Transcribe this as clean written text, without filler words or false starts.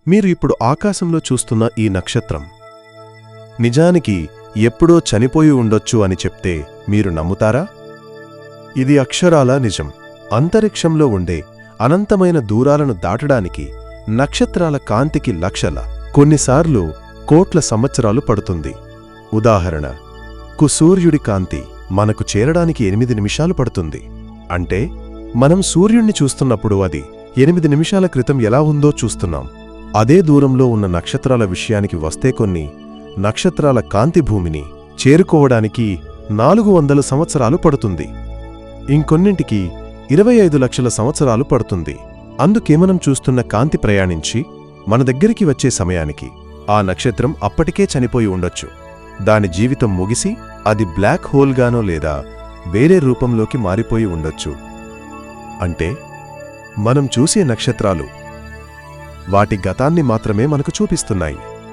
మీరు ఇప్పుడు ఆకాశంలో చూస్తున్న ఈ నక్షత్రం నిజానికి ఎప్పుడో చనిపోయి ఉండొచ్చు అని చెప్తే మీరు నమ్ముతారా? ఇది అక్షరాలా నిజం. అంతరిక్షంలో ఉండే అనంతమైన దూరాలను దాటడానికి నక్షత్రాల కాంతికి లక్షల, కొన్నిసార్లు కోట్ల సంవత్సరాలు పడుతుంది. ఉదాహరణకు సూర్యుడి కాంతి మనకు చేరడానికి 8 నిమిషాలు పడుతుంది. అంటే మనం సూర్యుణ్ణి చూస్తున్నప్పుడు అది 8 నిమిషాల క్రితం ఎలా ఉందో చూస్తున్నాం. అదే దూరంలో ఉన్న నక్షత్రాల విషయానికి వస్తే కొన్ని నక్షత్రాల కాంతి భూమిని చేరుకోవడానికి 400 సంవత్సరాలు పడుతుంది. ఇంకొన్నింటికి 25 లక్షల సంవత్సరాలు పడుతుంది. అందుకే మనం చూస్తున్న కాంతి ప్రయాణించి మన దగ్గరికి వచ్చే సమయానికి ఆ నక్షత్రం అప్పటికే చనిపోయి ఉండొచ్చు. దాని జీవితం ముగిసి అది బ్లాక్ హోల్గానో లేదా వేరే రూపంలోకి మారిపోయి ఉండొచ్చు. అంటే మనం చూసే నక్షత్రాలు వాటి గతాన్ని మాత్రమే మనకు చూపిస్తున్నాయి.